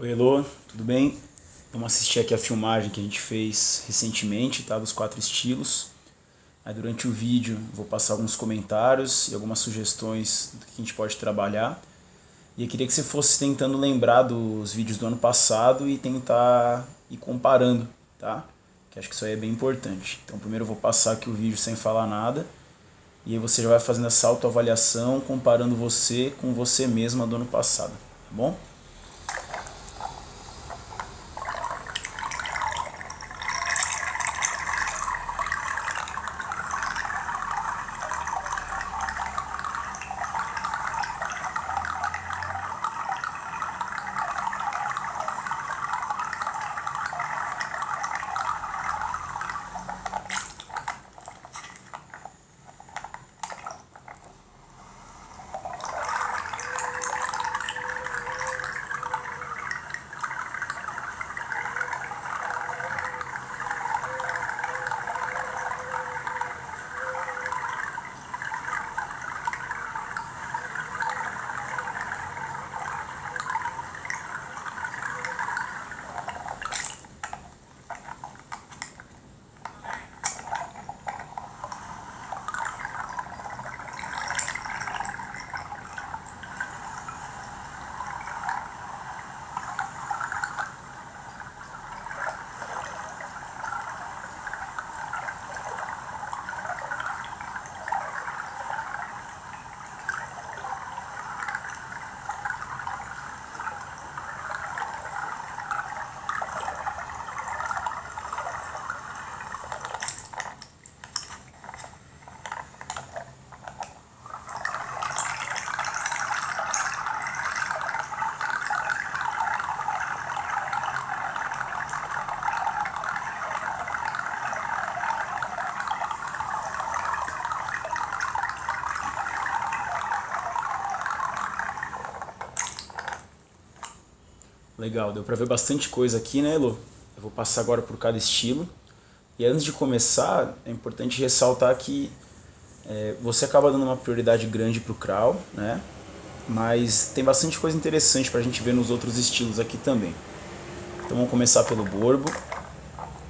Oi, Elô, tudo bem? Vamos assistir aqui a filmagem que a gente fez recentemente, tá? Dos 4 estilos. Aí durante o vídeo vou passar alguns comentários e algumas sugestões do que a gente pode trabalhar. E eu queria que você fosse tentando lembrar dos vídeos do ano passado e tentar ir comparando, tá? Que acho que isso aí é bem importante. Então primeiro eu vou passar aqui o vídeo sem falar nada. E aí você já vai fazendo essa autoavaliação, comparando você com você mesma do ano passado, tá bom? Legal, deu pra ver bastante coisa aqui, né, Elo? Eu vou passar agora por cada estilo. E antes de começar, é importante ressaltar que você acaba dando uma prioridade grande pro crawl, né? Mas tem bastante coisa interessante pra gente ver nos outros estilos aqui também. Então vamos começar pelo borbo.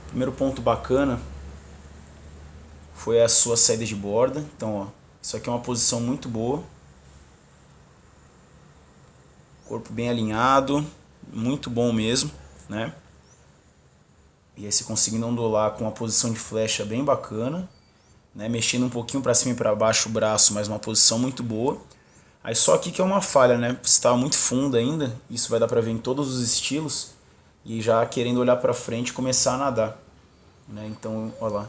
Primeiro ponto bacana foi a sua saída de borda. Então, ó, isso aqui é uma posição muito boa. Corpo bem alinhado, muito bom mesmo, né? E aí você conseguindo ondular com uma posição de flecha bem bacana, né? Mexendo um pouquinho para cima e para baixo o braço, mas uma posição muito boa. Aí só aqui que é uma falha, né? Você estava muito fundo ainda, isso vai dar para ver em todos os estilos, e já querendo olhar para frente e começar a nadar, né? Então, olha lá.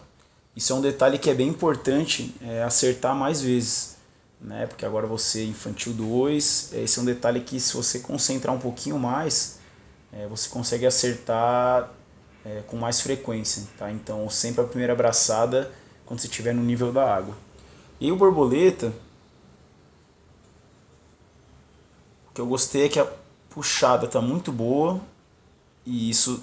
Isso é um detalhe que é bem importante, acertar mais vezes, né? Porque agora você infantil 2, esse é um detalhe que se você concentrar um pouquinho mais, você consegue acertar com mais frequência, tá? Então sempre a primeira abraçada quando você estiver no nível da água. E o borboleta, o que eu gostei é que a puxada tá muito boa e isso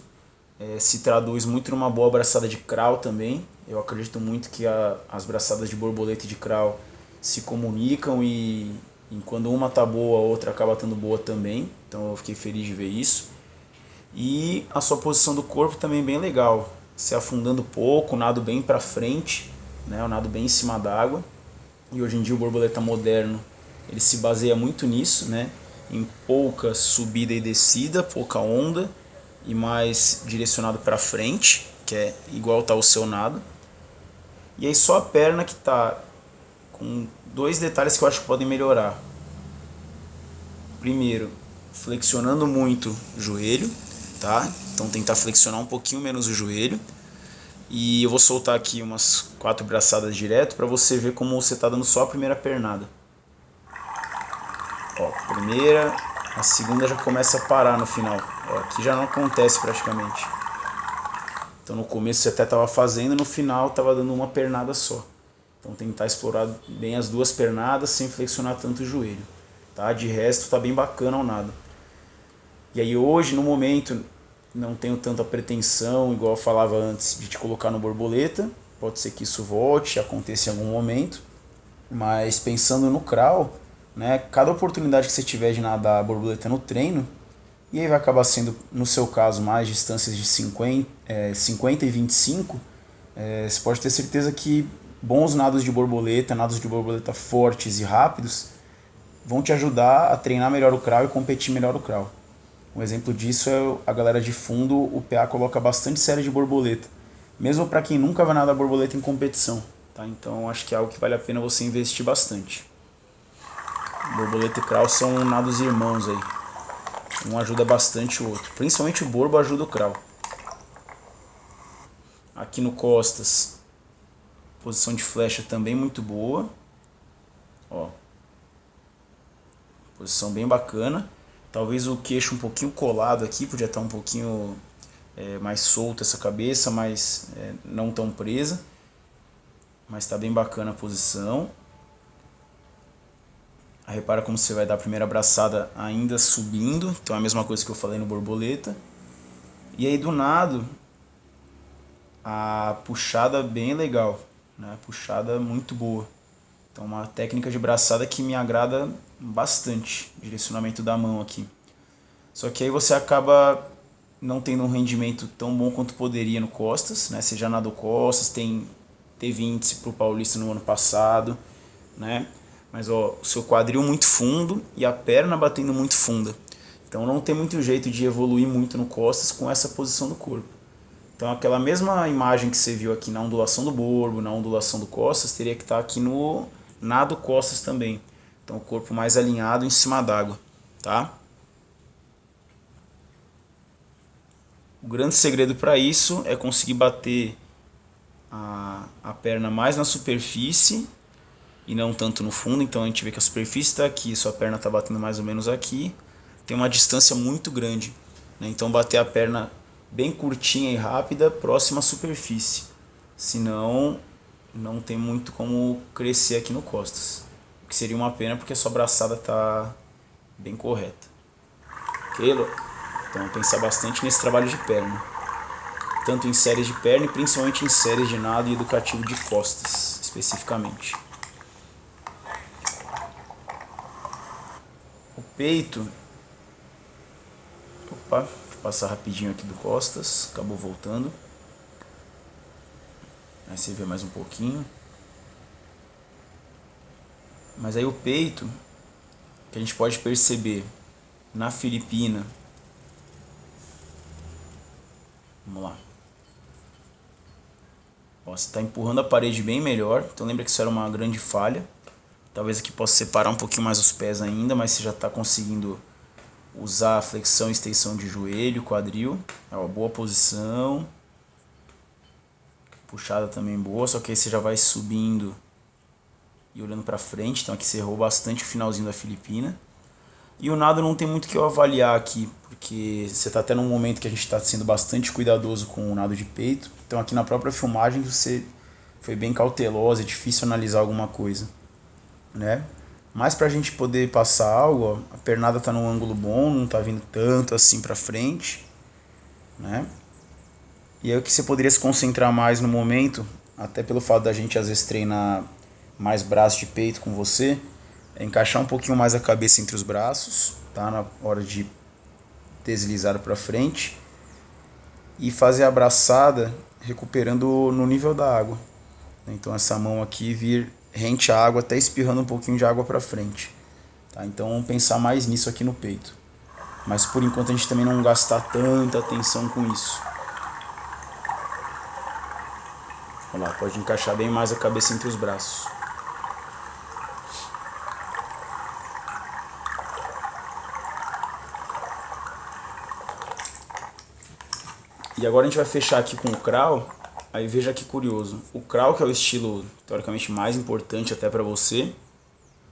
se traduz muito numa boa abraçada de crawl também. Eu acredito muito que as braçadas de borboleta e de crawl se comunicam e quando uma tá boa, a outra acaba estando boa também. Então eu fiquei feliz de ver isso. E a sua posição do corpo também bem legal. Se afundando pouco, nado bem para frente, né? O nado bem em cima d'água. E hoje em dia o borboleta moderno, ele se baseia muito nisso, né? Em pouca subida e descida, pouca onda e mais direcionado para frente, que é igual tá o seu nado. E aí só a perna que tá com dois detalhes que eu acho que podem melhorar. Primeiro, flexionando muito o joelho, tá? Então tentar flexionar um pouquinho menos o joelho. E eu vou soltar aqui umas 4 braçadas direto para você ver como você tá dando só a primeira pernada. Ó, primeira, a segunda já começa a parar no final. Ó, aqui já não acontece praticamente. Então no começo você até tava fazendo, no final tava dando uma pernada só. Então tentar explorar bem as duas pernadas sem flexionar tanto o joelho, tá? De resto tá bem bacana o nado. E aí hoje, no momento, não tenho tanta pretensão, igual eu falava antes, de te colocar no borboleta. Pode ser que isso volte, aconteça em algum momento. Mas pensando no crawl, né, cada oportunidade que você tiver de nadar a borboleta no treino, E aí vai acabar sendo, no seu caso, mais distâncias de 50 e 25. Você pode ter certeza que bons nados de borboleta fortes e rápidos, vão te ajudar a treinar melhor o crawl e competir melhor o crawl. Um exemplo disso é a galera de fundo, o PA coloca bastante série de borboleta, mesmo para quem nunca vai nadar borboleta em competição. Tá? Então acho que é algo que vale a pena você investir bastante. Borboleta e crawl são nados irmãos aí. Um ajuda bastante o outro. Principalmente o borbo ajuda o crawl. Aqui no costas, posição de flecha também muito boa. Ó. Posição bem bacana. Talvez o queixo um pouquinho colado aqui, podia estar um pouquinho mais solto essa cabeça, mas não tão presa. Mas está bem bacana a posição. Repara como você vai dar a primeira abraçada ainda subindo. Então é a mesma coisa que eu falei no borboleta. E aí do nado, a puxada bem legal, né? Puxada muito boa. Então uma técnica de braçada que me agrada bastante. Direcionamento da mão aqui. Só que aí você acaba não tendo um rendimento tão bom quanto poderia no costas, né? Você já nadou costas, teve índice para o Paulista no ano passado, né? Mas ó, o seu quadril muito fundo e a perna batendo muito funda. Então não tem muito jeito de evoluir muito no costas com essa posição do corpo. Então aquela mesma imagem que você viu aqui na ondulação do borbo, na ondulação do costas, teria que estar aqui no nado costas também. Então o corpo mais alinhado em cima d'água, tá? O grande segredo para isso é conseguir bater a perna mais na superfície e não tanto no fundo. Então a gente vê que a superfície está aqui, sua perna está batendo mais ou menos aqui. Tem uma distância muito grande, né? Então bater a perna bem curtinha e rápida, próxima à superfície. Senão não tem muito como crescer aqui no costas. O que seria uma pena porque a sua braçada está bem correta. Ok, Lô? Então pensar bastante nesse trabalho de perna. Tanto em séries de perna e principalmente em séries de nado e educativo de costas, especificamente. O peito. Opa, deixa eu passar rapidinho aqui do costas. Acabou voltando. Aí você vê mais um pouquinho. Mas aí o peito, que a gente pode perceber na Filipina. Vamos lá. Ó, você está empurrando a parede bem melhor. Então lembra que isso era uma grande falha. Talvez aqui possa separar um pouquinho mais os pés ainda, mas você já está conseguindo usar a flexão e extensão de joelho, quadril. É uma boa posição. Puxada também boa, só que aí você já vai subindo e olhando para frente. Então aqui você errou bastante o finalzinho da Filipina. E o nado não tem muito que eu avaliar aqui, porque você está até num momento que a gente está sendo bastante cuidadoso com o nado de peito. Então aqui na própria filmagem você foi bem cautelosa, é difícil analisar alguma coisa, né? Mas para a gente poder passar algo, ó, a pernada está num ângulo bom, não está vindo tanto assim para frente, né? E aí o que você poderia se concentrar mais no momento, até pelo fato da gente às vezes treinar mais braço de peito com você, é encaixar um pouquinho mais a cabeça entre os braços, tá? Na hora de deslizar para frente e fazer a abraçada recuperando no nível da água. Então essa mão aqui vir rente à água, até espirrando um pouquinho de água para frente, tá? Então vamos pensar mais nisso aqui no peito. Mas por enquanto a gente também não gastar tanta atenção com isso. Olha lá, pode encaixar bem mais a cabeça entre os braços. E agora a gente vai fechar aqui com o crawl. Aí veja que curioso. O crawl, que é o estilo teoricamente mais importante até para você,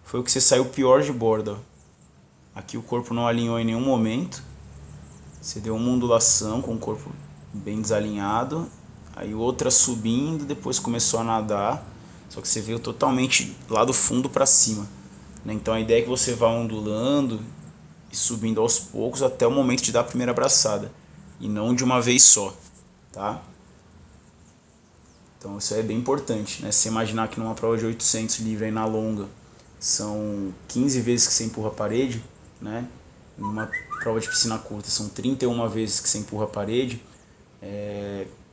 foi o que você saiu pior de borda. Aqui o corpo não alinhou em nenhum momento. Você deu uma ondulação com o corpo bem desalinhado. Aí outra subindo, depois começou a nadar. Só que você veio totalmente lá do fundo para cima, né? Então a ideia é que você vá ondulando e subindo aos poucos até o momento de dar a primeira abraçada. E não de uma vez só, tá? Então isso é bem importante, né? Você imaginar que numa prova de 800 livre aí na longa, são 15 vezes que você empurra a parede, né? Numa prova de piscina curta são 31 vezes que você empurra a parede,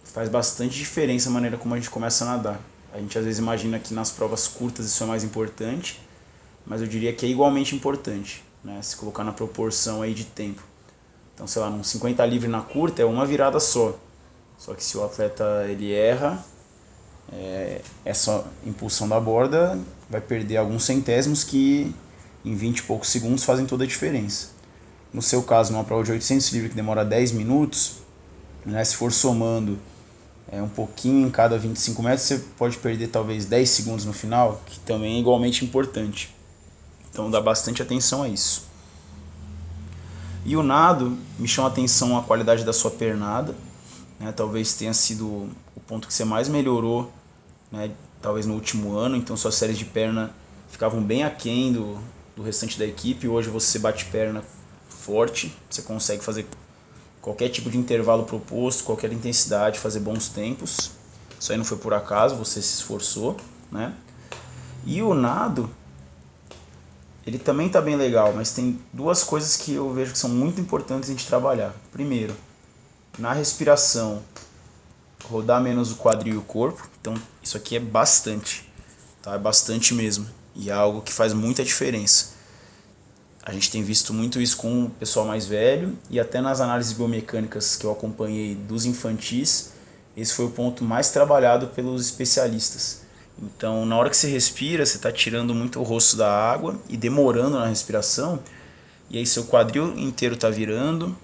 faz bastante diferença a maneira como a gente começa a nadar. A gente às vezes imagina que nas provas curtas isso é mais importante, mas eu diria que é igualmente importante, né? Se colocar na proporção aí de tempo. Então, sei lá, num 50 livre na curta é uma virada só. Só que se o atleta ele erra, essa impulsão da borda vai perder alguns centésimos que em 20 e poucos segundos fazem toda a diferença. No seu caso, numa prova de 800 livre que demora 10 minutos, né, se for somando um pouquinho em cada 25 metros, você pode perder talvez 10 segundos no final, que também é igualmente importante. Então dá bastante atenção a isso. E o nado, me chama a atenção a qualidade da sua pernada, né? Talvez tenha sido o ponto que você mais melhorou, né? Talvez no último ano, então suas séries de perna ficavam bem aquém do restante da equipe. Hoje você bate perna forte, você consegue fazer qualquer tipo de intervalo proposto, qualquer intensidade, fazer bons tempos. Isso aí não foi por acaso, você se esforçou, né? E o nado, ele também está bem legal, mas tem duas coisas que eu vejo que são muito importantes a gente trabalhar. Primeiro, na respiração, rodar menos o quadril e o corpo. Então isso aqui é bastante, tá? É bastante mesmo. E é algo que faz muita diferença. A gente tem visto muito isso com o pessoal mais velho e até nas análises biomecânicas que eu acompanhei dos infantis, esse foi o ponto mais trabalhado pelos especialistas. Então, na hora que você respira, você está tirando muito o rosto da água e demorando na respiração, e aí seu quadril inteiro está virando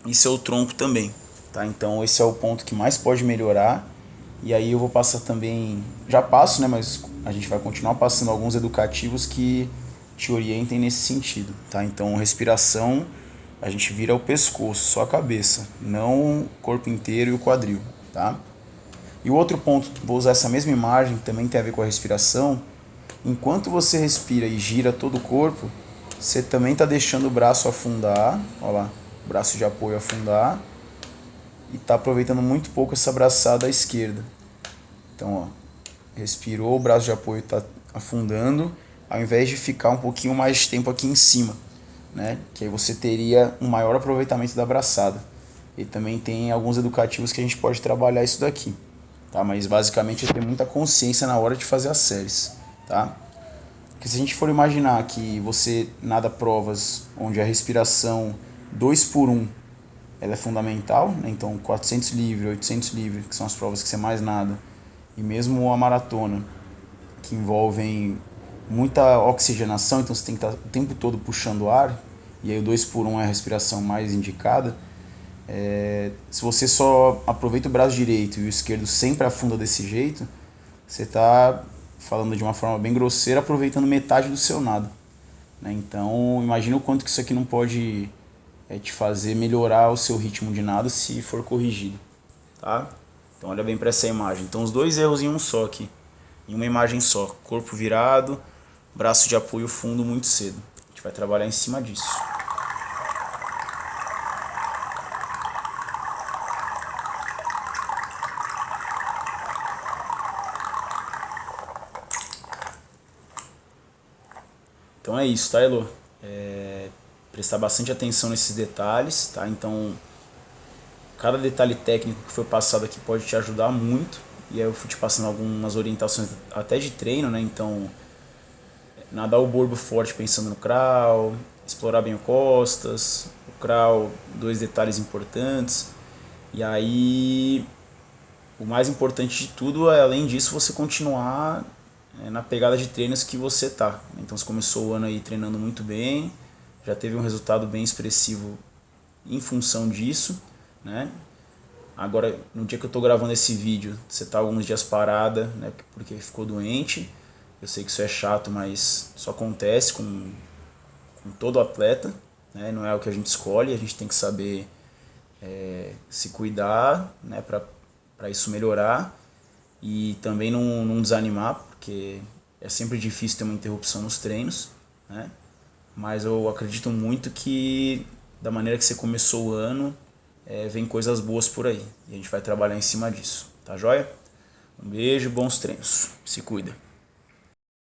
e seu tronco também. Tá? Então, esse é o ponto que mais pode melhorar. E aí eu vou passar também, já passo, né, mas a gente vai continuar passando alguns educativos que te orientem nesse sentido. Tá? Então, respiração, a gente vira o pescoço, só a cabeça, não o corpo inteiro e o quadril. Tá? E o outro ponto, vou usar essa mesma imagem, que também tem a ver com a respiração. Enquanto você respira e gira todo o corpo, você também está deixando o braço afundar, olha lá, o braço de apoio afundar, e está aproveitando muito pouco essa braçada à esquerda. Então, ó, respirou, o braço de apoio está afundando, ao invés de ficar um pouquinho mais de tempo aqui em cima, né? Que aí você teria um maior aproveitamento da braçada. E também tem alguns educativos que a gente pode trabalhar isso daqui. Tá? Mas basicamente é ter muita consciência na hora de fazer as séries. Tá? Porque se a gente for imaginar que você nada provas onde a respiração 2 por 1 ela é fundamental, né? Então 400 livre, 800 livre, que são as provas que você mais nada, e mesmo a maratona, que envolvem muita oxigenação, então você tem que estar o tempo todo puxando ar, e aí o 2 por 1 é a respiração mais indicada. Se você só aproveita o braço direito e o esquerdo sempre afunda desse jeito, você está, falando de uma forma bem grosseira, aproveitando metade do seu nado, né? Então imagina o quanto que isso aqui não pode te fazer melhorar o seu ritmo de nado se for corrigido. Tá? Então olha bem para essa imagem. Então os dois erros em um só aqui, em uma imagem só: corpo virado, braço de apoio fundo muito cedo. A gente vai trabalhar em cima disso. Então é isso, tá, Elo? Prestar bastante atenção nesses detalhes, tá? Então, cada detalhe técnico que foi passado aqui pode te ajudar muito. E aí eu fui te passando algumas orientações até de treino, né? Então, nadar o borbo forte pensando no crawl, explorar bem o costas, o crawl, dois detalhes importantes. E aí, o mais importante de tudo é, além disso, você continuar na pegada de treinos que você tá. Então você começou o ano aí treinando muito bem, já teve um resultado bem expressivo em função disso, né? Agora, no dia que eu tô gravando esse vídeo, você tá alguns dias parada, né, porque ficou doente. Eu sei que isso é chato, mas isso acontece com todo atleta, né? Não é o que a gente escolhe, a gente tem que saber se cuidar, né, para isso melhorar. E também não desanimar, porque é sempre difícil ter uma interrupção nos treinos, né? Mas eu acredito muito que da maneira que você começou o ano, vem coisas boas por aí. E a gente vai trabalhar em cima disso, tá joia? Um beijo, bons treinos. Se cuida.